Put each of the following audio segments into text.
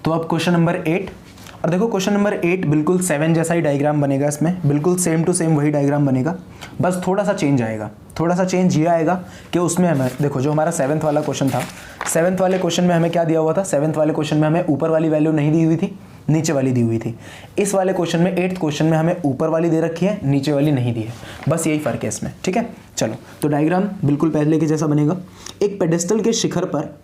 तो अब question number 8, और देखो क्वेश्चन नंबर 8 बिल्कुल 7 जैसा ही डायग्राम बनेगा, इसमें बिल्कुल सेम टू सेम वही डायग्राम बनेगा, बस थोड़ा सा चेंज आएगा। थोड़ा सा चेंज ये आएगा कि उसमें हमें देखो जो हमारा 7th वाला क्वेश्चन था, 7th वाले क्वेश्चन में हमें क्या दिया हुआ था, 7th वाले क्वेश्चन में हमें ऊपर वाली वैल्यू नहीं दी हुई थी, नीचे वाली दी हुई थी। इस वाले क्वेश्चन में 8th क्वेश्चन में हमें ऊपर वाली दे रखी है, नीचे वाली नहीं दी है, बस यही फर्क है इसमें। ठीक है, चलो तो डायग्राम बिल्कुल पहले के जैसा बनेगा। एक पेडेस्टल के शिखर पर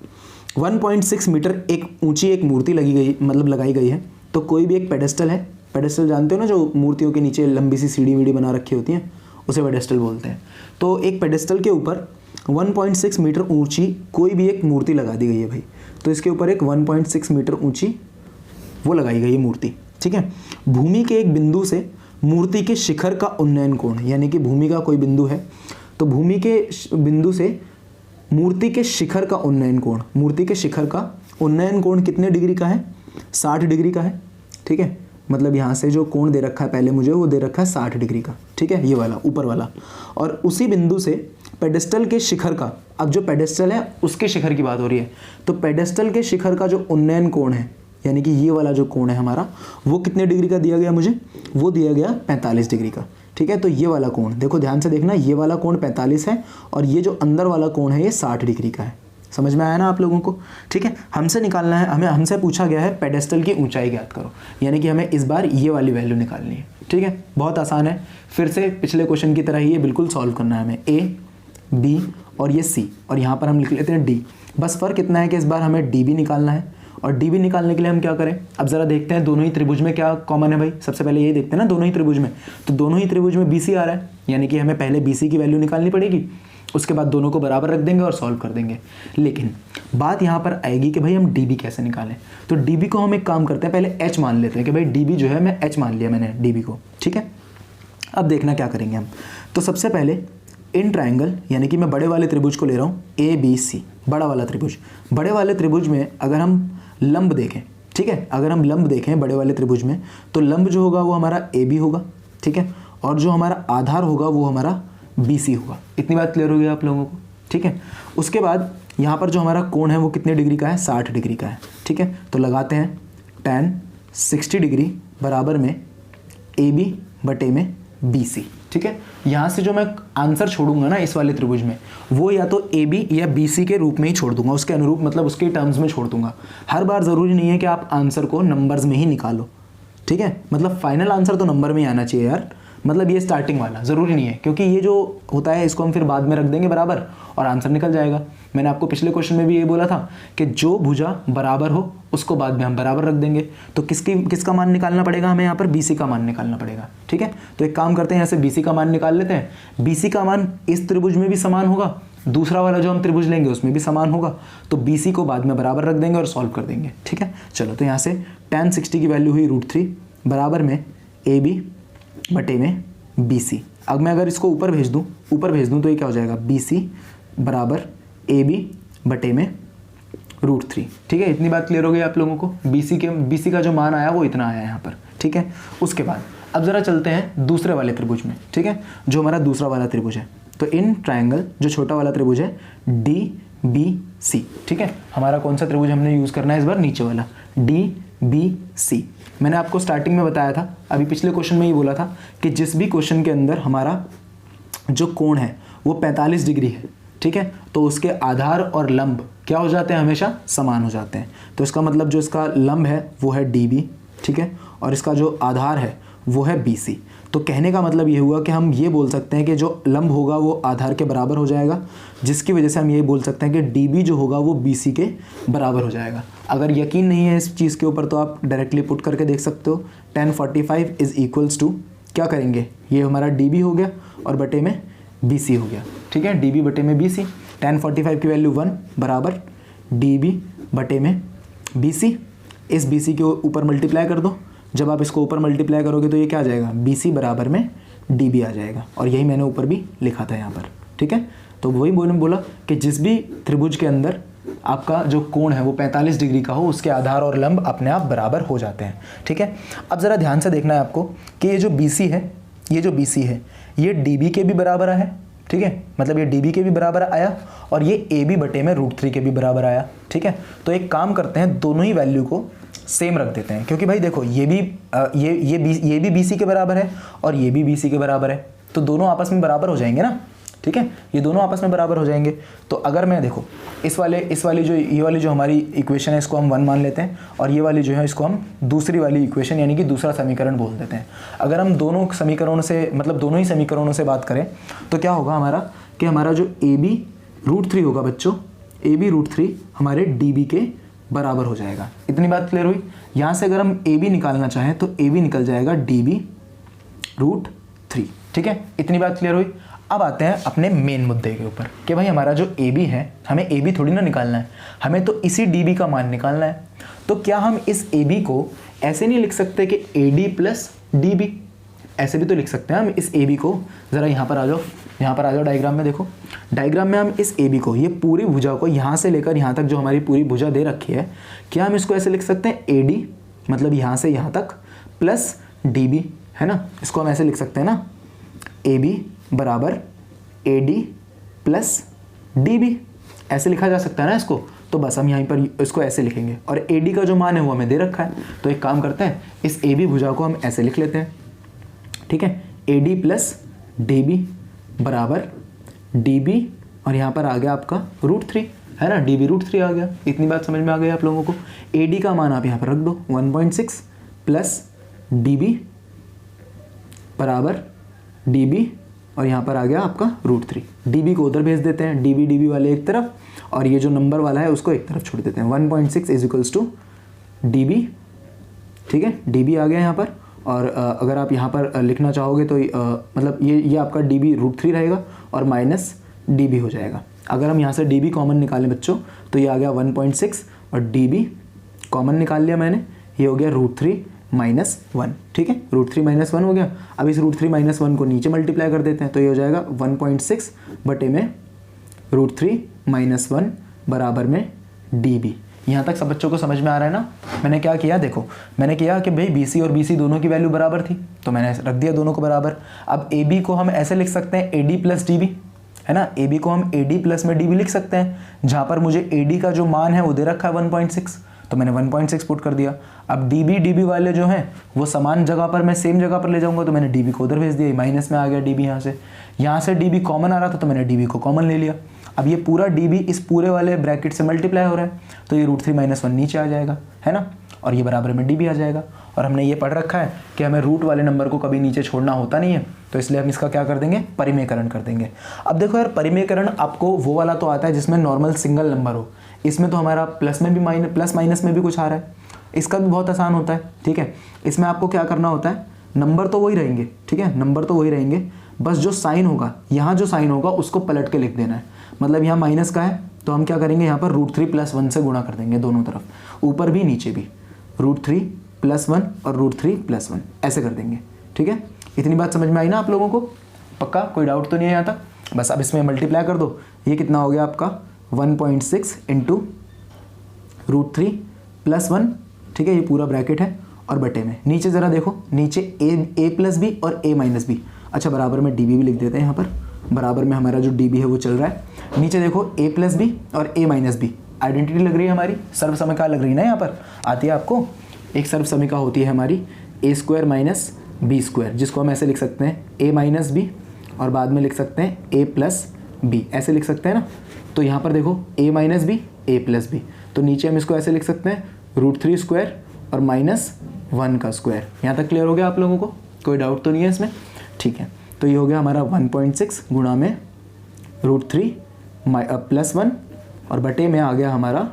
1.6 मीटर एक ऊंची एक मूर्ति लगाई गई है। तो कोई भी एक पेडेस्टल है, पेडेस्टल जानते हो ना, जो मूर्तियों के नीचे लंबी सी सीढ़ी वीढ़ी बना रखी होती हैं, उसे पेडेस्टल बोलते हैं। तो एक पेडेस्टल के ऊपर 1.6 मीटर ऊंची कोई भी एक मूर्ति लगा दी गई है भाई। तो इसके ऊपर एक 1.6 मीटर ऊंची वो लगाई गई है मूर्ति। ठीक है, भूमि के एक बिंदु से मूर्ति के शिखर का उन्नयन कोण, यानी कि भूमि का कोई बिंदु है, तो भूमि के बिंदु से मूर्ति के शिखर का उन्नयन कोण, मूर्ति के शिखर का उन्नयन कोण कितने डिग्री का है, 60 डिग्री का है। ठीक है, मतलब यहाँ से जो कोण दे रखा है पहले मुझे, वो दे रखा है 60 डिग्री का। ठीक है, ये वाला ऊपर वाला, और उसी बिंदु से पेडेस्टल के शिखर का, अब जो पेडेस्टल है उसके शिखर की बात हो रही है, तो पेडेस्टल के शिखर का जो उन्नयन कोण है, यानी कि ये वाला जो कोण है हमारा, वो कितने डिग्री का दिया गया मुझे, वो दिया गया 45 डिग्री का। ठीक है, तो ये वाला कोण देखो ध्यान से देखना, ये वाला कोण 45 है और ये जो अंदर वाला कोण है ये 60 डिग्री का है। समझ में आया ना आप लोगों को। ठीक है, हमसे निकालना है, हमसे पूछा गया है पेडेस्टल की ऊंचाई ज्ञात करो, यानी कि हमें इस बार ये वाली वैल्यू निकालनी है। ठीक है, बहुत आसान है, फिर से पिछले क्वेश्चन की तरह ही ये बिल्कुल सॉल्व करना है हमें। ए, बी और ये सी, और यहाँ पर हम लिख लेते हैं डी। बस फर्क इतना है कि इस बार हमें डी भी निकालना है, और डी भी निकालने के लिए हम क्या करें, अब जरा देखते हैं दोनों ही त्रिभुज में क्या कॉमन है भाई। सबसे पहले ये देखते हैं ना दोनों ही त्रिभुज में, तो दोनों ही त्रिभुज में बीसी आ रहा है, यानी कि हमें पहले बीसी की वैल्यू निकालनी पड़ेगी, उसके बाद दोनों को बराबर रख देंगे और सॉल्व कर देंगे। लेकिन बात यहाँ पर आएगी कि भाई हम डीबी कैसे निकालें। तो डीबी को हम एक काम करते हैं, पहले एच मान लेते हैं कि भाई डीबी जो है, मैं एच मान लिया मैंने डीबी को। ठीक है, अब देखना क्या करेंगे हम। तो सबसे पहले इन ट्राइंगल, यानी कि मैं बड़े वाले त्रिभुज को ले रहा हूँ, ए बी सी, बड़ा वाला त्रिभुज। बड़े वाले त्रिभुज में अगर हम लंब देखें, ठीक है, अगर हम लंब देखें बड़े वाले त्रिभुज में, तो लंब जो होगा वो हमारा ए बी होगा। ठीक है, और जो हमारा आधार होगा वो हमारा बी सी होगा। इतनी बात क्लियर हो गई आप लोगों को। ठीक है, उसके बाद यहाँ पर जो हमारा कोण है वो कितने डिग्री का है, 60 डिग्री का है। ठीक है, तो लगाते हैं tan 60 डिग्री बराबर में ए बी बटे में बी सी। ठीक है, यहाँ से जो मैं आंसर छोड़ूंगा ना इस वाले त्रिभुज में, वो या तो ए बी या बी सी के रूप में ही छोड़ दूंगा, उसके अनुरूप, मतलब उसके टर्म्स में छोड़ दूंगा। हर बार ज़रूरी नहीं है कि आप आंसर को नंबर्स में ही निकालो। ठीक है, मतलब फाइनल आंसर तो नंबर में ही आना चाहिए यार, मतलब ये स्टार्टिंग वाला ज़रूरी नहीं है, क्योंकि ये जो होता है इसको हम फिर बाद में रख देंगे बराबर और आंसर निकल जाएगा। मैंने आपको पिछले क्वेश्चन में भी ये बोला था कि जो भुजा बराबर हो उसको बाद में हम बराबर रख देंगे। तो किसका मान निकालना पड़ेगा हमें, यहाँ पर बीसी का मान निकालना पड़ेगा। ठीक है, तो एक काम करते हैं, यहाँ से बीसी का मान निकाल लेते हैं। बीसी का मान इस त्रिभुज में भी समान होगा, दूसरा वाला जो हम त्रिभुज लेंगे उसमें भी समान होगा, तो बीसी को बाद में बराबर रख देंगे और सॉल्व कर देंगे। ठीक है, चलो तो यहाँ से tan 60 की वैल्यू हुई √3 बराबर में ए बी बटे में बी सी। अब मैं अगर इसको ऊपर भेज दूँ तो ये क्या हो जाएगा, बी सी बराबर ए बी बटे में √3। ठीक है, इतनी बात क्लियर हो गई आप लोगों को। बी सी का जो मान आया वो इतना आया यहाँ पर। ठीक है, उसके बाद अब ज़रा चलते हैं दूसरे वाले त्रिभुज में। ठीक है, जो हमारा दूसरा वाला त्रिभुज है, तो इन ट्राइंगल जो छोटा वाला त्रिभुज है डी बी सी। ठीक है, हमारा कौन सा त्रिभुज हमने यूज़ करना है इस बार, नीचे वाला डी बी सी। मैंने आपको स्टार्टिंग में बताया था, अभी पिछले क्वेश्चन में ही बोला था कि जिस भी क्वेश्चन के अंदर हमारा जो कोण है वो 45 डिग्री है, ठीक है, तो उसके आधार और लंब क्या हो जाते हैं, हमेशा समान हो जाते हैं। तो इसका मतलब जो इसका लंब है वो है डी बी, ठीक है, और इसका जो आधार है वो है बी सी। तो कहने का मतलब ये हुआ कि हम ये बोल सकते हैं कि जो लंब होगा वो आधार के बराबर हो जाएगा, जिसकी वजह से हम ये बोल सकते हैं कि डी बी जो होगा वो बी सी के बराबर हो जाएगा। अगर यकीन नहीं है इस चीज़ के ऊपर तो आप डायरेक्टली पुट करके देख सकते हो। tan 45 इज़ इक्वल्स टू क्या करेंगे, ये हमारा डी बी हो गया और बटे में बी सी हो गया। ठीक है, डी बी बटे में बी सी, tan 45 की वैल्यू 1 बराबर डी बी बटे में बी सी। इस बी सी के ऊपर मल्टीप्लाई कर दो, जब आप इसको ऊपर मल्टीप्लाई करोगे तो ये क्या आ जाएगा, बी सी बराबर में डी बी आ जाएगा, और यही मैंने ऊपर भी लिखा था यहाँ पर। ठीक है, तो वही बोला कि जिस भी त्रिभुज के अंदर आपका जो कोण है वो 45 डिग्री का हो, उसके आधार और लंब अपने आप बराबर हो जाते हैं। ठीक है, अब ज़रा ध्यान से देखना है आपको कि ये जो बी सी है, ये डी बी के भी बराबर है। ठीक है, मतलब ये डी बी के भी बराबर आया और ये ए बी बटे में √3 के भी बराबर आया। ठीक है, तो एक काम करते हैं, दोनों ही वैल्यू को सेम रख देते हैं, क्योंकि भाई देखो ये भी BC के बराबर है और ये भी BC के बराबर है, तो दोनों आपस में बराबर हो जाएंगे ना, ठीक है, ये दोनों आपस में बराबर हो जाएंगे। तो अगर मैं देखो ये वाली जो हमारी इक्वेशन है इसको हम 1 मान लेते हैं, और ये वाली जो है इसको हम दूसरी वाली इक्वेशन यानी कि दूसरा समीकरण बोल देते हैं। अगर हम दोनों समीकरणों से मतलब दोनों ही समीकरणों से बात करें तो क्या होगा हमारा कि हमारा जो AB√3 होगा बच्चों, AB√3 हमारे DB के बराबर हो जाएगा। इतनी बात क्लियर हुई। यहाँ से अगर हम AB निकालना चाहें तो AB निकल जाएगा DB√3, ठीक है, इतनी बात क्लियर हुई। अब आते हैं अपने मेन मुद्दे के ऊपर कि भाई हमारा जो AB है, हमें AB थोड़ी ना निकालना है, हमें तो इसी DB का मान निकालना है। तो क्या हम इस AB को ऐसे नहीं लिख सकते कि AD प्लस DB, ऐसे भी तो लिख सकते हैं हम इस AB को। ज़रा यहाँ पर आ जाओ डायग्राम में, देखो डायग्राम में हम इस AB को, ये पूरी भुजा को यहाँ से लेकर यहाँ तक जो हमारी पूरी भुजा दे रखी है, क्या हम इसको ऐसे लिख सकते हैं AD मतलब यहाँ से यहाँ तक प्लस DB, है ना, इसको हम ऐसे लिख सकते हैं ना, AB बराबर AD प्लस DB, ऐसे लिखा जा सकता है ना इसको। तो बस हम यहाँ पर इसको ऐसे लिखेंगे, और AD का जो मान है वो हमें दे रखा है, तो एक काम करते हैं इस AB भुजा को हम ऐसे लिख लेते हैं, ठीक है, AD प्लस DB बराबर DB, और यहाँ पर आ गया आपका √3, है ना, DB√3 आ गया। इतनी बात समझ में आ गई आप लोगों को। AD का मान आप यहाँ पर रख दो 1.6 प्लस DB बराबर DB, और यहाँ पर आ गया आपका √3। DB को उधर भेज देते हैं, DB वाले एक तरफ, और ये जो नंबर वाला है उसको एक तरफ छोड़ देते हैं। 1.6 इज टू DB, ठीक है, DB आ गया यहाँ पर। और अगर आप यहाँ पर लिखना चाहोगे तो मतलब ये आपका DB√3 रहेगा और माइनस DB हो जाएगा। अगर हम यहाँ से DB कॉमन निकालें बच्चों तो ये आ गया 1.6, और DB कॉमन निकाल लिया मैंने, ये हो गया √3 माइनस 1, ठीक है, √3 माइनस 1 हो गया। अब इस √3 माइनस 1 को नीचे मल्टीप्लाई कर देते हैं, तो ये हो जाएगा 1.6 बटे में √3 माइनस 1 बराबर में DB। यहाँ तक सब बच्चों को समझ में आ रहा है ना। मैंने क्या किया, देखो मैंने किया कि भाई BC और BC दोनों की वैल्यू बराबर थी, तो मैंने रख दिया दोनों को बराबर। अब AB को हम ऐसे लिख सकते हैं AD प्लस DB, है ना, AB को हम AD प्लस में DB लिख सकते हैं, जहाँ पर मुझे AD का जो मान है वो दे रखा है 1.6, तो मैंने 1.6 पुट कर दिया। अब DB वाले जो हैं वो समान जगह पर मैं सेम जगह पर ले जाऊंगा, तो मैंने DB को उधर भेज दिया, माइनस में आ गया DB। यहाँ से DB कॉमन आ रहा था तो मैंने DB को कॉमन ले लिया। अब ये पूरा DB इस पूरे वाले ब्रैकेट से मल्टीप्लाई हो रहा है, तो ये √3 माइनस 1 नीचे आ जाएगा, है ना, और ये बराबर में DB आ जाएगा। और हमने ये पढ़ रखा है कि हमें रूट वाले नंबर को कभी नीचे छोड़ना होता नहीं है, तो इसलिए हम इसका क्या कर देंगे, परिमेयकरण कर देंगे। अब देखो यार, परिमेयकरण आपको वो वाला तो आता है जिसमें नॉर्मल सिंगल नंबर हो, इसमें तो हमारा प्लस माइनस में भी कुछ आ रहा है, इसका भी बहुत आसान होता है, ठीक है। इसमें आपको क्या करना होता है, नंबर तो वही रहेंगे, ठीक है, नंबर तो वही रहेंगे, बस जो साइन होगा, यहाँ जो साइन होगा उसको पलट के लिख देना है। मतलब यहाँ माइनस का है तो हम क्या करेंगे, यहाँ पर √3 + 1 से गुणा कर देंगे दोनों तरफ, ऊपर भी नीचे भी, √3 + 1 और √3 + 1 ऐसे कर देंगे, ठीक है। इतनी बात समझ में आई ना आप लोगों को, पक्का कोई डाउट तो नहीं है यहाँ तक। बस अब इसमें मल्टीप्लाई कर दो, ये कितना हो गया आपका 1.6 इंटू √3 + 1, ठीक है, ये पूरा ब्रैकेट है, और बटे में नीचे ज़रा देखो, नीचे a + b और a - b, अच्छा बराबर में DB भी लिख देते हैं, यहाँ पर बराबर में हमारा जो DB है वो चल रहा है। नीचे देखो a + b और a - b, आइडेंटिटी लग रही है हमारी, सर्वसमीका लग रही है ना, यहाँ पर आती है आपको एक सर्वसमीका होती है हमारी a² - b², जिसको हम ऐसे लिख सकते हैं a - b, और बाद में लिख सकते हैं a + b, ऐसे लिख सकते हैं ना। तो यहाँ पर देखो a - b a + b, तो नीचे हम इसको ऐसे लिख सकते हैं √3² और -1 का स्क्वायर। यहाँ तक क्लियर हो गया आप लोगों को, कोई डाउट तो नहीं है इसमें, ठीक है। तो ये हो गया हमारा 1.6 गुणा में √3 + 1 और बटे में आ गया हमारा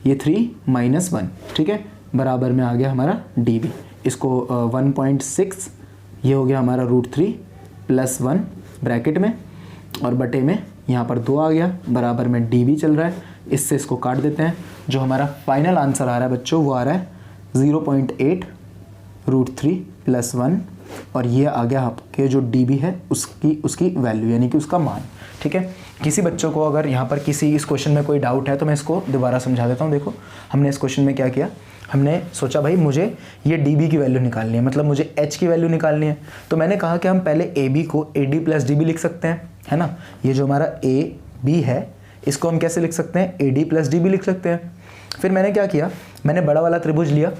ये 3 - 1, ठीक है, बराबर में आ गया हमारा DB। इसको 1.6 ये हो गया हमारा √3 + 1 ब्रैकेट में, और बटे में यहाँ पर 2 आ गया, बराबर में DB चल रहा है। इससे इसको काट देते हैं, जो हमारा फाइनल आंसर आ रहा है बच्चों वो आ रहा है 0.8 √3 + 1, और ये आ गया आपके जो DB है उसकी वैल्यू यानी कि उसका मान, ठीक है। किसी बच्चों को अगर यहाँ पर इस क्वेश्चन में कोई डाउट है तो मैं इसको दोबारा समझा देता हूँ। देखो हमने इस क्वेश्चन में क्या किया, हमने सोचा भाई मुझे ये DB की वैल्यू निकालनी है, मतलब मुझे H की वैल्यू निकालनी है, तो मैंने कहा कि हम पहले AB को AD + DB लिख सकते हैं, है ना। ये जो हमारा AB है इसको हम कैसे लिख सकते हैं, AD + DB लिख सकते हैं। फिर मैंने क्या किया, मैंने बड़ा वाला त्रिभुज लिया,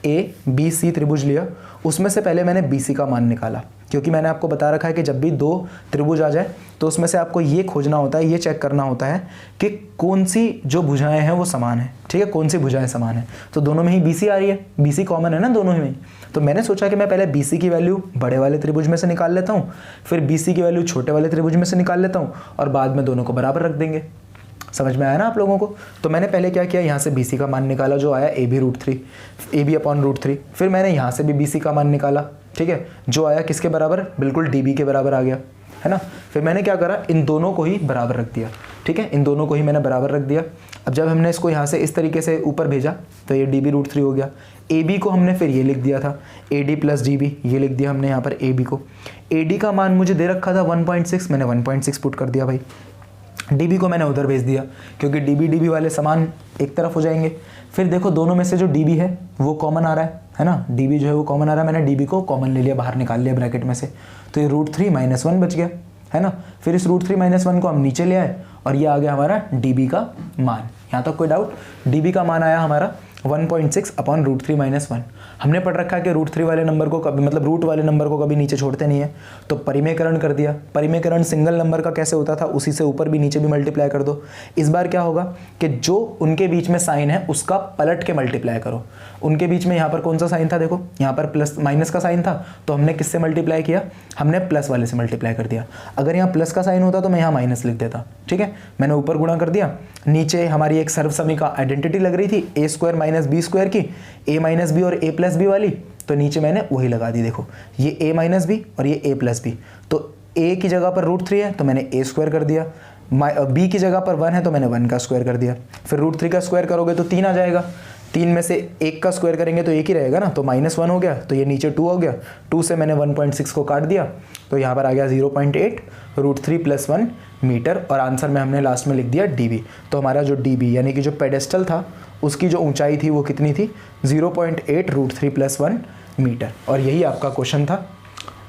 ए बी सी त्रिभुज लिया, उसमें से पहले मैंने बी सी का मान निकाला, क्योंकि मैंने आपको बता रखा है कि जब भी दो त्रिभुज आ जाए तो उसमें से आपको ये खोजना होता है, ये चेक करना होता है कि कौन सी जो भुजाएं हैं वो समान है, ठीक है, कौन सी भुजाएं समान है। तो दोनों में ही बी सी आ रही है, बी सी कॉमन है ना दोनों में ही। तो मैंने सोचा कि मैं पहले बी सी की वैल्यू बड़े वाले त्रिभुज में से निकाल लेता हूँ, फिर बी सी की वैल्यू छोटे वाले त्रिभुज में से निकाल लेता हूँ, और बाद में दोनों को बराबर रख देंगे। समझ में आया ना आप लोगों को। तो मैंने पहले क्या किया, यहाँ से बी सी का मान निकाला जो आया A B root three, A B upon root three. फिर मैंने यहाँ से भी बी सी का मान निकाला, ठीक है, जो आया किसके बराबर, बिल्कुल डी बी के बराबर आ गया, है ना। फिर मैंने क्या करा, इन दोनों को ही बराबर रख दिया, ठीक है, इन दोनों को ही मैंने बराबर रख दिया। अब जब हमने इसको यहाँ से इस तरीके से ऊपर भेजा तो ये डी बी रूट थ्री हो गया। ए बी को हमने फिर ये लिख दिया था, A D plus D B, ये लिख दिया हमने यहाँ पर ए बी को। ए डी का मान मुझे दे रखा था 1.6, मैंने 1.6 पुट कर दिया भाई। डीबी को मैंने उधर भेज दिया, क्योंकि डीबी वाले समान एक तरफ हो जाएंगे। फिर देखो दोनों में से जो डीबी है वो कॉमन आ रहा है ना, डीबी जो है वो कॉमन आ रहा है, मैंने डीबी को कॉमन ले लिया, बाहर निकाल लिया ब्रैकेट में से, तो ये रूट थ्री माइनस वन बच गया, है ना। फिर इस रूट थ्री माइनस वन को हम नीचे ले आए और ये आ गया हमारा डीबी का मान। यहाँ तक कोई डाउट, डीबी का मान आया हमारा 1.6 upon root three minus one. हमने पढ़ रखा है कि रूट थ्री वाले नंबर को कभी, मतलब रूट वाले नंबर को कभी नीचे छोड़ते नहीं है, तो परिमेयकरण कर दिया। परिमेयकरण सिंगल नंबर का कैसे होता था, उसी से ऊपर भी नीचे भी मल्टीप्लाई कर दो। इस बार क्या होगा कि जो उनके बीच में साइन है उसका पलट के मल्टीप्लाई करो। उनके बीच में यहाँ पर कौन सा साइन था, देखो यहाँ पर प्लस माइनस का साइन था, तो हमने किससे मल्टीप्लाई किया, हमने प्लस वाले से मल्टीप्लाई कर दिया। अगर यहाँ प्लस का साइन होता तो मैं यहाँ माइनस लिख देता, ठीक है। मैंने ऊपर गुणा कर दिया, नीचे हमारी एक सर्वसमीका आइडेंटिटी लग रही थी ए स्क्वायर माइनस बी स्क्वायर की, ए माइनस बी और ए प्लस बी वाली, तो नीचे मैंने वही लगा दी। देखो ये ए माइनस बी और ये ए प्लस बी, तो ए की जगह पर रूट थ्री है तो मैंने ए स्क्वायर कर दिया, बी की जगह पर वन है तो मैंने वन का स्क्वायर कर दिया। फिर रूट थ्री का स्क्वायर करोगे तो तीन आ जाएगा, तीन में से एक का स्क्वायर करेंगे तो एक ही रहेगा ना, तो माइनस वन हो गया, तो ये नीचे टू हो गया, टू से मैंने 1.6 को काट दिया, तो यहाँ पर आ गया 0.8 root three plus one metre, और आंसर में हमने लास्ट में लिख दिया डीबी। तो हमारा जो डीबी यानी कि जो पेडेस्टल था उसकी जो ऊंचाई थी वो कितनी थी, 0.8 root three plus one metre, और यही आपका क्वेश्चन था,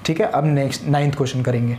ठीक है। अब नेक्स्ट 9th क्वेश्चन करेंगे।